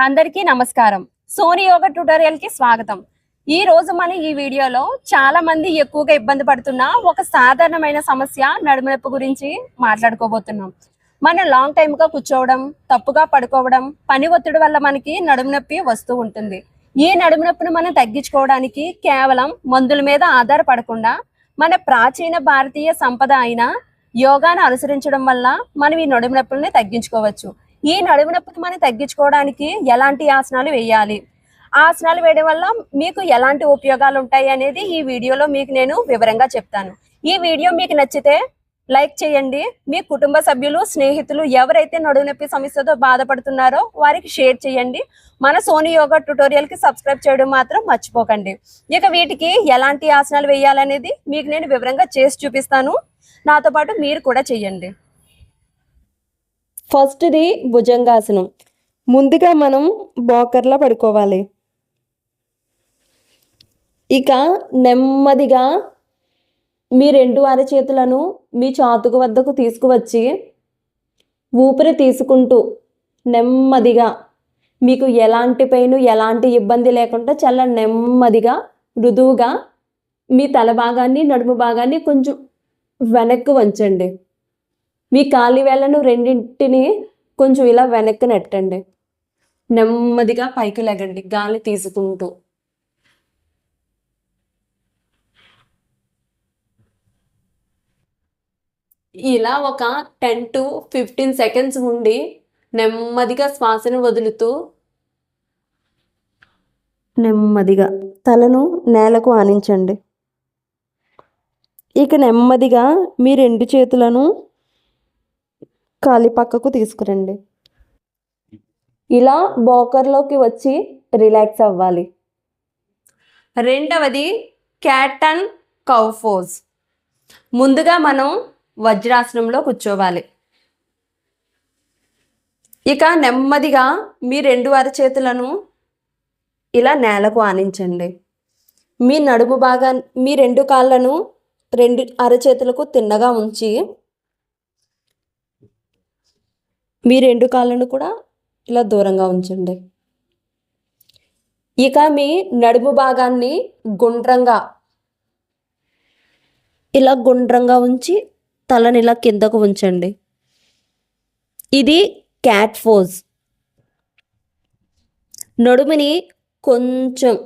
అందరికీ నమస్కారం. సోని యోగా ట్యుటోరియల్ కి స్వాగతం. ఈ రోజు మనం ఈ వీడియోలో చాలా మంది ఎక్కువగా ఇబ్బంది పడుతున్న ఒక సాధారణమైన సమస్య నడుము నొప్పి గురించి మాట్లాడుకోబోతున్నాం. మనం లాంగ్ టైమ్ గా కూర్చోవడం, తప్పుగా పడుకోవడం, పని ఒత్తిడి వల్ల మనకి నడుము నొప్పి వస్తూ ఉంటుంది. ఈ నడుము నొప్పిని మనం తగ్గించుకోవడానికి కేవలం మందుల మీద ఆధారపడకుండా మన ప్రాచీన భారతీయ సంపద అయిన యోగాను అనుసరించడం వల్ల మనం ఈ నడుము నొప్పుల్ని తగ్గించుకోవచ్చు. ఈ నడుము నొప్పిని మనం తగ్గించుకోవడానికి ఎలాంటి ఆసనాలు వేయాలి, ఆసనాలు వేయడం వల్ల మీకు ఎలాంటి ఉపయోగాలు ఉంటాయి అనేది ఈ వీడియోలో మీకు నేను వివరంగా చెప్తాను. ఈ వీడియో మీకు నచ్చితే లైక్ చేయండి. మీ కుటుంబ సభ్యులు, స్నేహితులు ఎవరైతే నడుము నొప్పి సమస్యతో బాధపడుతున్నారో వారికి షేర్ చేయండి. మన సోని యోగా ట్యుటోరియల్ కి సబ్స్క్రైబ్ చేయడం మాత్రం మర్చిపోకండి. ఇక వీటికి ఎలాంటి ఆసనాలు వేయాలనేది మీకు నేను వివరంగా చేసి చూపిస్తాను. నాతో పాటు మీరు కూడా చేయండి. ఫస్ట్ది భుజంగాసనం. ముందుగా మనం బోకర్లా పడుకోవాలి. ఇక నెమ్మదిగా మీ రెండు అరచేతులను మీ చాతుకు వద్దకు తీసుకువచ్చి ఊపిరి తీసుకుంటూ నెమ్మదిగా, మీకు ఎలాంటి పెయిన్, ఎలాంటి ఇబ్బంది లేకుండా చాలా నెమ్మదిగా మృదువుగా మీ తల భాగాన్ని, నడుము భాగాన్ని కొంచెం వెనక్కి వంచండి. మీ కాలి వేళ్ళను రెండింటిని కొంచెం ఇలా వెనక్కి నెట్టండి. నెమ్మదిగా పైకి లెగండి గాలి తీసుకుంటూ. ఇలా ఒక 10 to 15 సెకండ్స్ ఉండి నెమ్మదిగా శ్వాసను వదులుతూ నెమ్మదిగా తలను నేలకు ఆనించండి. ఇక నెమ్మదిగా మీ రెండు చేతులను కాలి పక్కకు తీసుకురండి. ఇలా బోకర్లోకి వచ్చి రిలాక్స్ అవ్వాలి. రెండవది క్యాట్ అండ్ కౌ పోజ్. ముందుగా మనం వజ్రాసనంలో కూర్చోవాలి. ఇక నెమ్మదిగా మీ రెండు అరచేతులను ఇలా నేలకు ఆనించండి. మీ నడుము భాగా, మీ రెండు కాళ్ళను రెండు అరచేతులకు తిన్నగా ఉంచి మీ రెండు కాళ్ళను కూడా ఇలా దూరంగా ఉంచండి. ఇక మీ నడుము భాగాన్ని గుండ్రంగా ఇలా గుండ్రంగా ఉంచి తలని ఇలా కిందకు ఉంచండి. ఇది క్యాట్ పోజ్. నడుముని కొంచెం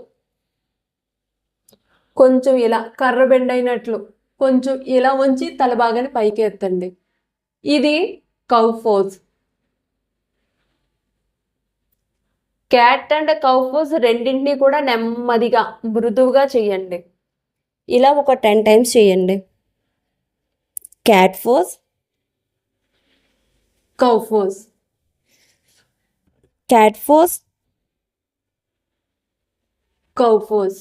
కొంచెం ఇలా కర్ర బెండ్ అయినట్లు కొంచెం ఇలా ఉంచి తల భాగాన్ని పైకి ఎత్తండి. ఇది cow pose. Cat and cow pose రెండింటినీ కూడా నెమ్మదిగా మృదువుగా చేయండి. ఇలా ఒక 10 టైమ్స్ చేయండి. Cat pose, cow pose, cat pose, cow pose.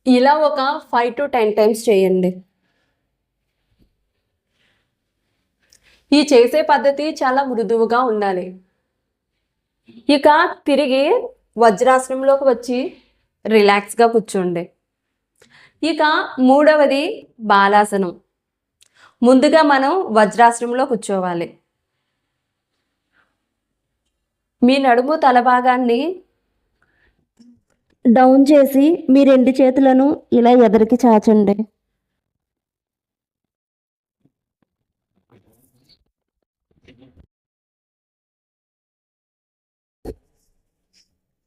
ఇలా ఒక 5 to 10 టైమ్స్ చేయండి. ఈ చేసే పద్ధతి చాలా మృదువుగా ఉండాలి. ఇక తిరిగి వజ్రాసనంలోకి వచ్చి రిలాక్స్గా కూర్చోండి. ఇక మూడవది బాలాసనం. ముందుగా మనం వజ్రాసనంలో కూర్చోవాలి. మీ నడుము తల భాగాన్ని డౌన్ చేసి మీ రెండు చేతులను ఇలా ఎదరికి చాచండి.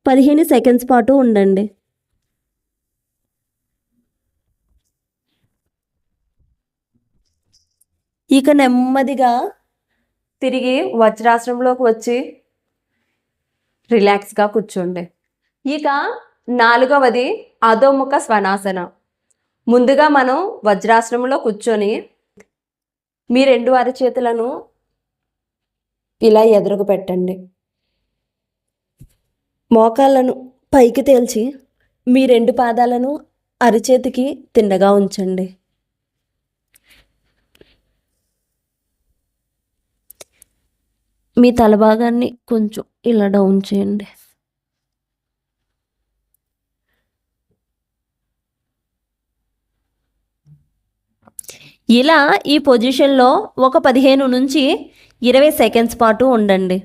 పదిహేను సెకండ్స్ పాటు ఉండండి. ఇక నెమ్మదిగా తిరిగి వజ్రాసనంలోకి వచ్చి రిలాక్స్గా కూర్చోండి. ఇక నాలుగవది అధోముఖ స్వనాసనం. ముందుగా మనం వజ్రాసనంలో కూర్చొని మీ రెండు అరచేతులను ఇలా ఎదురుకు పెట్టండి. మోకాళ్ళను పైకి తేల్చి మీ రెండు పాదాలను అరచేతికి తిన్నగా ఉంచండి. మీ తల భాగాన్ని కొంచెం ఇలా డౌన్ చేయండి. ఇలా ఈ పొజిషన్లో ఒక 15 నుంచి 20 సెకండ్స్ పాటు ఉండండి.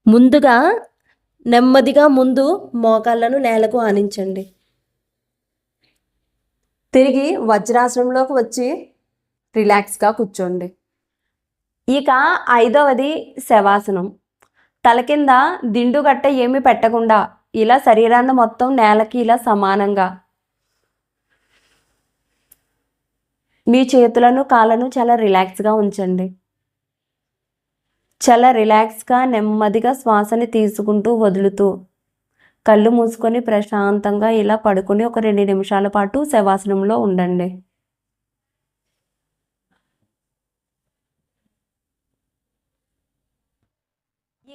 ముందుగా నెమ్మదిగా ముందు మోకాళ్ళను నేలకు ఆనించండి. తిరిగి వజ్రాసనంలోకి వచ్చి రిలాక్స్గా కూర్చోండి. ఇక 5వది శవాసనం. తల కింద దిండుగట్ట ఏమి పెట్టకుండా ఇలా శరీరాన్ని మొత్తం నేలకి ఇలా సమానంగా మీ చేతులను కాళ్ళను చాలా రిలాక్స్గా ఉంచండి. చాలా రిలాక్స్గా నెమ్మదిగా శ్వాసని తీసుకుంటూ వదులుతూ కళ్ళు మూసుకొని ప్రశాంతంగా ఇలా పడుకొని ఒక 2 నిమిషాల పాటు శవాసనంలో ఉండండి.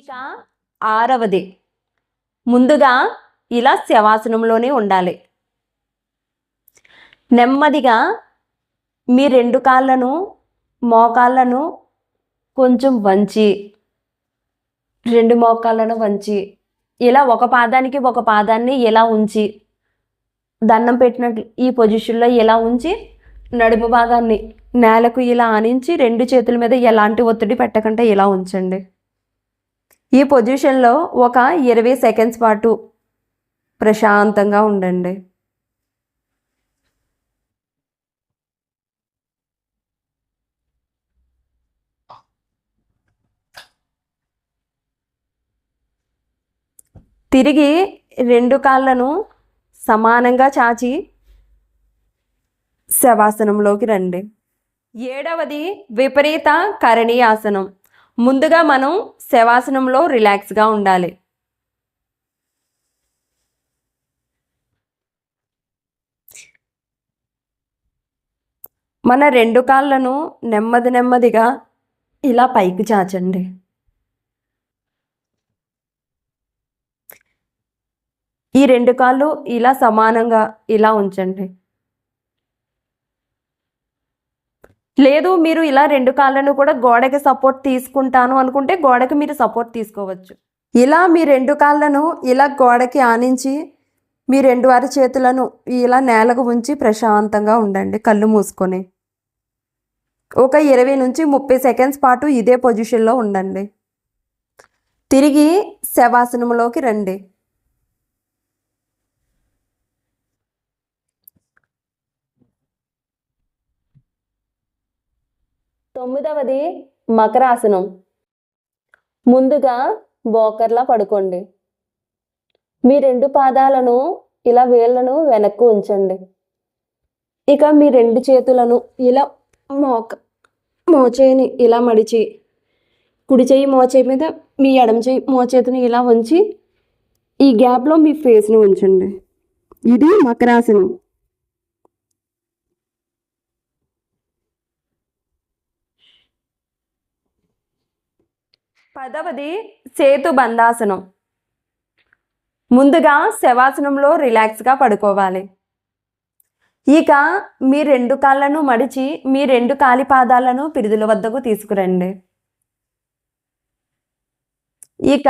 ఇక 6వది, ముందుగా ఇలా శవాసనంలోనే ఉండాలి. నెమ్మదిగా మీ 2 కాళ్ళను మోకాళ్ళను కొంచెం వంచి 2 మోకాళ్ళను వంచి ఇలా ఒక పాదానికి ఒక పాదాన్ని ఇలా ఉంచి దండం పెట్టినట్లు ఈ పొజిషన్లో ఇలా ఉంచి నడుము భాగాన్ని నేలకు ఇలా ఆనించి 2 చేతుల మీద ఎలాంటి ఒత్తిడి పెట్టకుండా ఇలా ఉంచండి. ఈ పొజిషన్లో ఒక 20 సెకండ్స్ పాటు ప్రశాంతంగా ఉండండి. తిరిగి 2 కాళ్ళను సమానంగా చాచి శవాసనంలోకి రండి. 7వది విపరీత కరణీయాసనం. ముందుగా మనం శవాసనంలో రిలాక్స్గా ఉండాలి. మన 2 కాళ్ళను నెమ్మదిగా ఇలా పైకి చాచండి. ఈ 2 కాళ్ళు ఇలా సమానంగా ఇలా ఉంచండి. లేదు మీరు ఇలా 2 కాళ్ళను కూడా గోడకి సపోర్ట్ తీసుకుంటాను అనుకుంటే గోడకి మీరు సపోర్ట్ తీసుకోవచ్చు. ఇలా మీ 2 కాళ్ళను ఇలా గోడకి ఆనించి మీ 2 అరచేతులను ఇలా నేలకు ఉంచి ప్రశాంతంగా ఉండండి కళ్ళు మూసుకొని. ఒక 20 నుంచి 30 సెకండ్స్ పాటు ఇదే పొజిషన్లో ఉండండి. తిరిగి శవాసనంలోకి రండి. 9వది మకరాసనం. ముందుగా బోకర్లా పడుకోండి. మీ 2 పాదాలను ఇలా వేళ్ళను వెనక్కు ఉంచండి. ఇక మీ 2 చేతులను ఇలా మోచేయిని ఇలా మడిచి కుడి చేయి మోచేయి మీద మీ ఎడమ చేయి మోచేతిని ఇలా ఉంచి ఈ గ్యాప్లో మీ ఫేస్ని ఉంచండి. ఇది మకరాసనం. 10వది సేతు బంధాసనం. ముందుగా శవాసనంలో రిలాక్స్గా పడుకోవాలి. ఇక మీ 2 కాళ్ళను మడిచి మీ 2 కాలి పాదాలను పిరుదుల వద్దకు తీసుకురండి. ఇక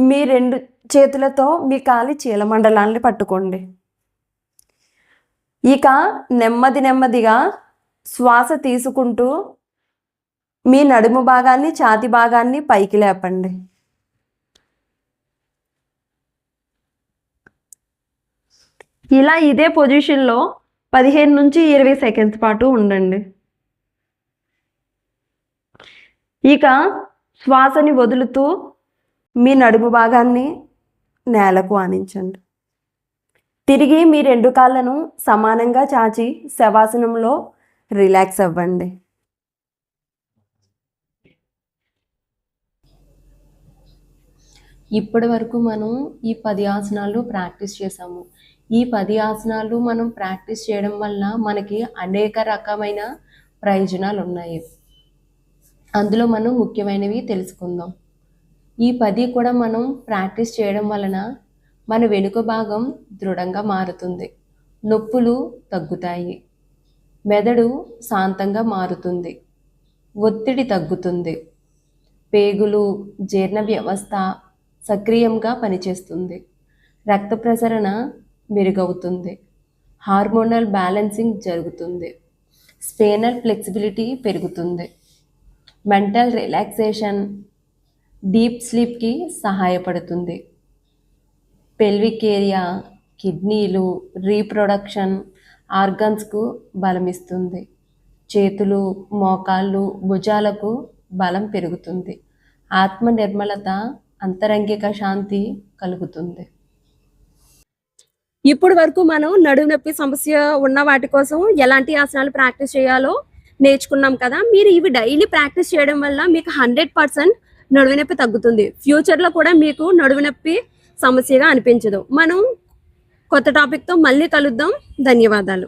మీ 2 చేతులతో మీ కాలి చీలమండలాన్ని పట్టుకోండి. ఇక నెమ్మదిగా శ్వాస తీసుకుంటూ మీ నడుము భాగాన్ని ఛాతీ భాగాన్ని పైకి లేపండి. ఇలా ఇదే పొజిషన్లో 15 నుంచి 20 సెకండ్స్ పాటు ఉండండి. ఇక శ్వాసని వదులుతూ మీ నడుము భాగాన్ని నేలకు ఆనించండి. తిరిగి మీ 2 కాళ్ళను సమానంగా చాచి శవాసనంలో రిలాక్స్ అవ్వండి. ఇప్పటి వరకు మనం ఈ 10 ఆసనాలు ప్రాక్టీస్ చేసాము. ఈ 10 ఆసనాలు మనం ప్రాక్టీస్ చేయడం వల్ల మనకి అనేక రకమైన ప్రయోజనాలు ఉన్నాయి. అందులో మనం ముఖ్యమైనవి తెలుసుకుందాం. ఈ 10 కూడా మనం ప్రాక్టీస్ చేయడం వలన మన వెనుక భాగం దృఢంగా మారుతుంది, నొప్పులు తగ్గుతాయి, మెదడు శాంతంగా మారుతుంది, ఒత్తిడి తగ్గుతుంది, పేగులు జీర్ణ వ్యవస్థ సక్రియంగా పనిచేస్తుంది, రక్త ప్రసరణ మెరుగవుతుంది. హార్మోనల్ బ్యాలెన్సింగ్ జరుగుతుంది. స్పైనల్ ఫ్లెక్సిబిలిటీ పెరుగుతుంది. మెంటల్ రిలాక్సేషన్, డీప్ స్లీప్కి సహాయపడుతుంది. పెల్విక్ ఏరియా, కిడ్నీలు, రీప్రొడక్షన్ ఆర్గన్స్కు బలమిస్తుంది. చేతులు, మోకాళ్ళు, భుజాలకు బలం పెరుగుతుంది. ఆత్మ నిర్మలత, అంతరంగిక శాంతి కలుగుతుంది. ఇప్పుడు వరకు మనం నడుము నొప్పి సమస్య ఉన్న వాటి కోసం ఎలాంటి ఆసనాలు ప్రాక్టీస్ చేయాలో నేర్చుకున్నాం కదా. మీరు ఇవి డైలీ ప్రాక్టీస్ చేయడం వల్ల మీకు 100% నడుము నొప్పి తగ్గుతుంది. ఫ్యూచర్లో కూడా మీకు నడుము నొప్పి సమస్యగా అనిపించదు. మనం కొత్త టాపిక్తో మళ్ళీ కలుద్దాం. ధన్యవాదాలు.